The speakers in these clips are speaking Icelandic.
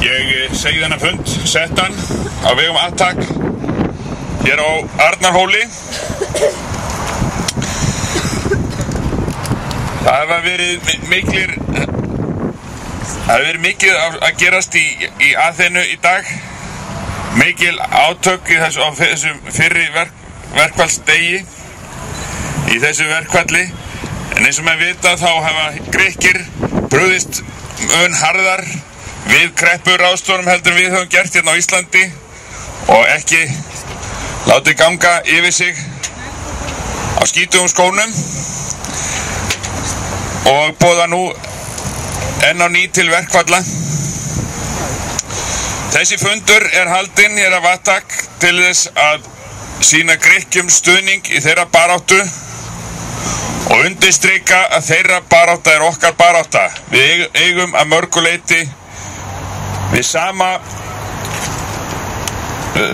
Ég segi þennan fund settan á vegum Attack hér á Arnarhóli. Það hefur verið mikið að gerast í Aþenu í dag. Mikil átök á þessum fyrri verkfallsdegi í þessu verkfalli. En eins og menn vita þá hafa Grikkir brugðist mun harðar við kreppuráðstöfunum heldur en við höfum gert hérna á Íslandi og ekki látið ganga yfir sig á skítugum skónum og boða nú enn á ný til verkfalla. Þessi fundur haldinn hér af Attack til þess að sýna Grikkjum stuðning í þeirra baráttu og undirstrika að þeirra barátta okkar barátta. Við eigum að mörgu leyti við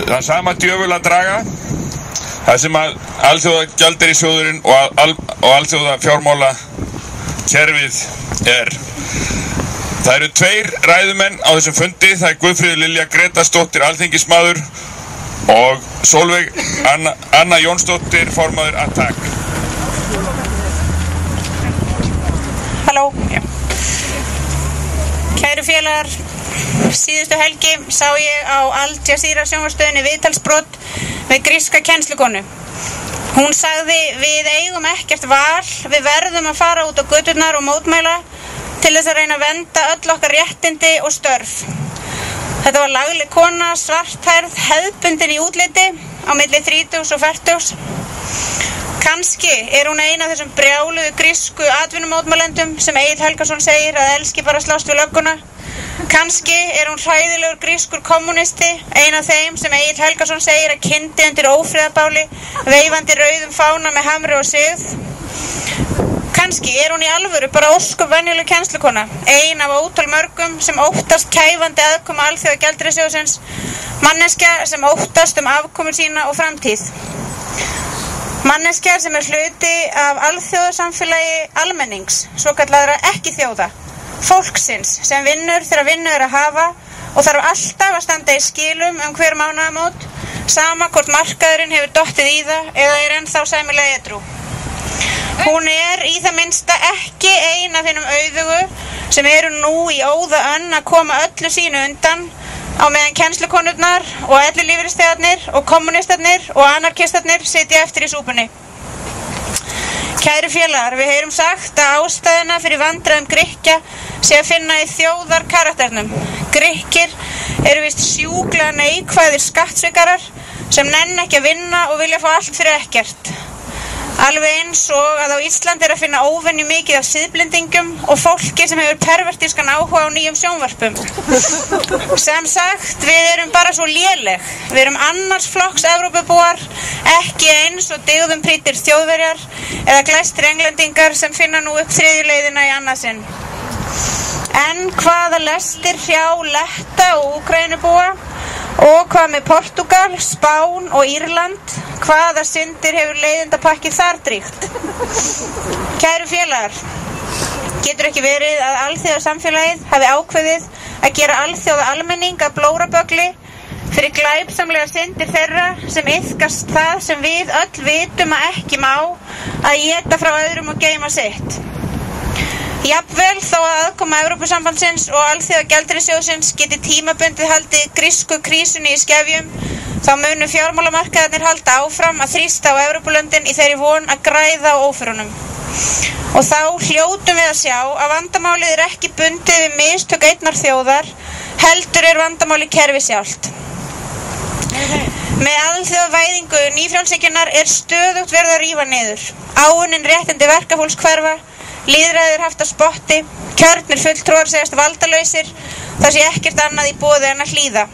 það sama djöful að draga, það sem að Alþjóðagjaldeyrissjóðurinn og alþjóðafjármálakerfið Það eru tveir ræðumenn á þessum fundi, það Guðfríður Lilja Grétarsdóttir, alþingismaður og Sólveig Anna Jónsdóttir, formaður Attack. Halló. Kæru félagar, síðustu helgi sá ég á Al Jazeera sjónvarpsstöðinni viðtalsbrot við gríska kennslukonu. Hún sagði: við eigum ekkert val, við verðum að fara út á göturnar og mótmæla til þess að reyna að vernda öll okkar réttindi og störf. Þetta var lagleg kona, svarthærð, hefðbundin í útliti, á milli 30 og 40. Kannski hún ein af þessum brjáluðu grísku atvinnumótmælendum sem Egill Helgason segir að elski bara að slást við lögguna. Kannski hún hræðilegur grískur kommunisti, ein af þeim sem Egill Helgason segir að kyndi undir ófriðarbáli, veifandi rauðum fána með hamri og sigð. Kannski hún í alvöru bara ósköp venjuleg kennslukona, ein af ótal mörgum sem óttast kæfandi aðkomu Alþjóðagjaldeyrissjóðsins, manneskja sem óttast afkomu sína og framtíð. Manneskja sem hluti af alþjóðasamfélagi almennings, svokallaðra ekki þjóða, fólksins sem vinnur þegar vinnu að hafa og þarf alltaf að standa í skilum hver mánaðamót, sama hvort markaðurinn hefur dottið í það eða ennþá sæmilega edrú. Hún í það minnsta ekki ein af hinum auðugu sem nú í óða önn að koma öllu sínu undan á meðan kennslukonurnar og ellilífeyrisþegarnir og kommunistarnir og anarkistarnir sitja eftir í súpunni. Kæru félagar, við heyrum sagt að ástæðuna fyrir vandræðum Grikkja sé að finna í þjóðarkarakternum. Grikkir víst sjúklega neikvæðir skattsvikarar sem nenna ekki að vinna og vilja fá allt fyrir ekkert. Alveg eins og að á Íslandi að finna óvenju mikið af siðblendingum og fólki sem hefur pervertískan áhuga á nýjum sjónvarpum. Sem sagt, við bara svo léleg. Við annars flokks Evrópubúar, ekki eins og dygðum prýtir Þjóðverjar eða glæstir englendingar sem finna nú upp þriðju leiðina í annað sinn. En hvaða lestir hjá Letta og Úkraínubúa og hvað með Portúgal, Spán og Írland? Hvaða syndir hefur leiðindapakkið þar dríkt? Kæru félagar, getur ekki verið að alþjóðasamfélagið hafi ákveðið að gera alþjóða almenning að blóraböggli fyrir glæpsamlegar syndir þeirra sem iðkast það sem við öll vitum að ekki má, að éta frá öðrum og geyma sitt. Jafnvel þó að aðkoma Evrópusambandsins og Alþjóðagjaldeyrissjóðsins geti tímabundið haldið grísku krísunni í skefjum, þá munu fjármálamarkaðarnir halda áfram að þrýsta á Evrópulöndin í þeirri von að græða á óförunum. Og þá hljótum við að sjá að vandamálið ekki bundið við mistök einnar þjóðar, heldur vandamáli kerfi sjálft. Með alþjóðavæðingu nýfrjálshyggjunnar stöðugt verið að rífa niður. Áunnin réttindi verkafólks hverfa, lýðræðið haft á spotti, kjörnir fulltrúar segjast valdalausir, þar sé ekkert annað í boði en að hlýða.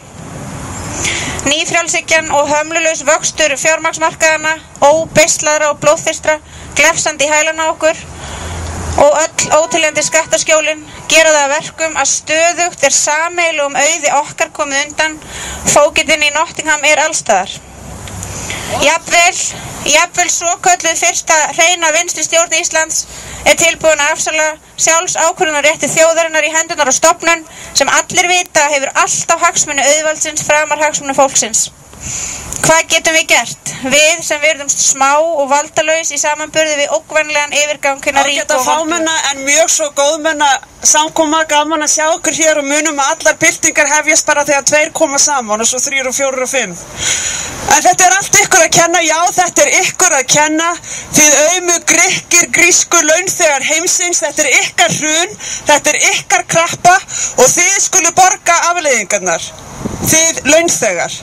Nýfrjálshyggjan og hömlulaus vöxtur fjármagnsmarkaðanna, óbeislaðra og blóðþyrstra, glefsandi í hælana á okkur og öll óteljandi skattaskjólin gera það að verkum að stöðugt sameiginlegum auði okkar komið undan, fógetinn í Nottingham allstaðar. Jafnvel Jafnvel svokölluð fyrsta hreina vinstri stjórn Íslands tilbúin að afsala sjálfsákvörðunarrétti þjóðarinnar í hendurnar á stofnun sem allir vita hefur alltaf hagsmuni auðvaldsins framar hagsmuni fólksins. Hvað getum við gert? Við sem virðumst smá og valdalaus í samanburði við ógnvænlegan yfirgang hinna ríku og fámenna en mjög svo góðmenna samkoma, gaman að sjá okkur hér og munum að allar byltingar hefjast bara þegar 2 koma saman og svo 3 og 4 og 5. En þetta allt ykkur að kenna, já þetta ykkur að kenna, þið aumu Grikkir, grísku launþegar heimsins, þetta ykkar hrun, þetta ykkar krappa og þið skulu borga afleiðingarnar, þið launþegar.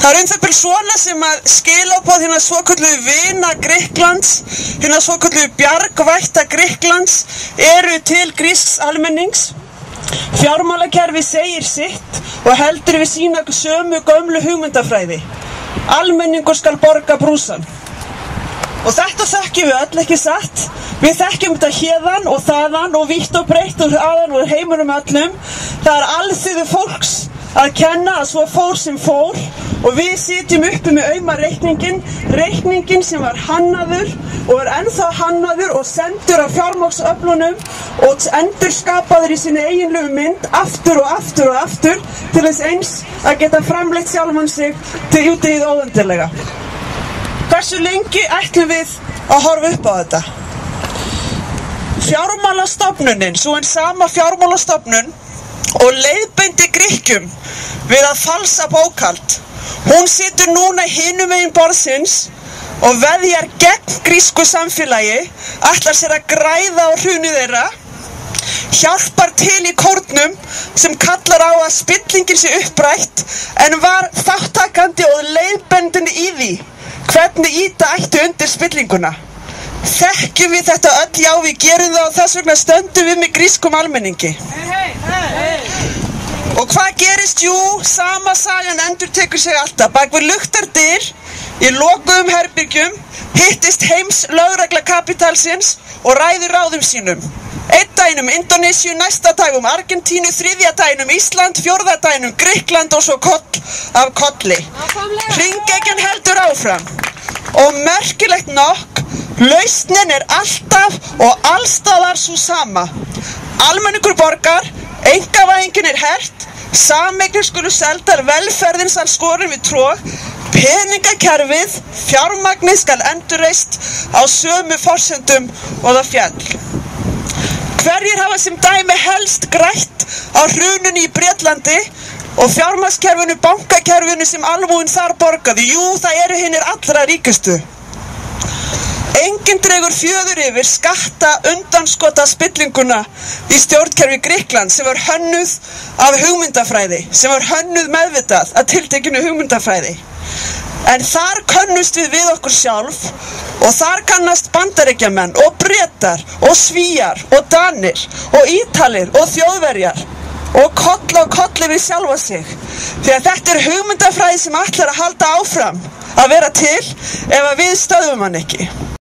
Það það bil svona sem að skilaboð hérna svokölluðu vina Grikklands, hérna svokölluðu bjargvætta Grikklands eru til grísks almennings. Fjármálakerfi segir sitt og heldur við sína sömu gömlu hugmyndafræði. Almenningur skal borga brúsann. Og þetta þekkjum við öll, ekki satt? Við þekkjum þetta héðan og þaðan og vítt og breytt og aðan og heiminum öllum. Það alþýðu fólks að kenna að svo fór sem fór og við sitjum uppi með auma reikningin sem var hannaður og er ennþá hannaður og sendur af fjármagnsöflunum og endurskapaður í sinni eiginlegu mynd aftur og aftur og aftur til þess eins að geta framleitt sjálfan sig til út í það óendanlega. Hversu lengi ætlum við að horfa upp á þetta? Fjármálastofnunin, svo en sama fjármálastofnun og leiðbeindi Grikkjum við að falsa bókhald. Hún situr núna hinum megin borðsins og veðjar gegn grísku samfélagi, ætlar sér að græða á hruni þeirra, hjálpar til í kórnum sem kallar á að spillingin sé upprætt en var þáttakandi og leiðbendandi í því hvernig ýta ætti undir spillinguna. Þekkjum við þetta öll, já við gerum það og þess vegna stöndum við með grískum almenningi. Og hvað gerist? Jú, sama sagan endurtekur sig alltaf. Bak við luktardyr, í lokuðum herbyrgjum, hittist heimslögregla kapitalsins og ræður ráðum sínum. Einn daginn Indonésiu, næsta dag Argentínu, þriðja daginn Ísland, fjórða daginn Grikkland og svo koll af kolli. Hringekjan heldur áfram. Og merkilegt nokk, lausnin er alltaf og allstaðar sú sama. Almenningur borgar, einkavæðingin er hert, sameignir skulu seldar, velferðin skal skorin við trog, peningakerfið, fjármagnið skal endurreist á sömu forsendum og það fjall. Hverjir hafa sem dæmi helst grætt á hrununni í Bretlandi og fjármagnskerfinu, bankakerfinu sem almúinn þar borgaði? Jú, það eru hinir allra ríkustu. Enginn dregur fjöður yfir skatta undanskota spillinguna í stjórnkerfi Grikkland sem var hönnuð af hugmyndafræði, sem var hönnuð meðvitað að tiltekinu hugmyndafræði. En þar könnust við okkur sjálf og þar kannast Bandaríkjamenn og Bretar og Svíar og Danir og Ítalir og Þjóðverjar og kolli við sjálfa sig. Því að þetta er hugmyndafræði sem ætlar að halda áfram að vera til ef að við stöðvum hann ekki.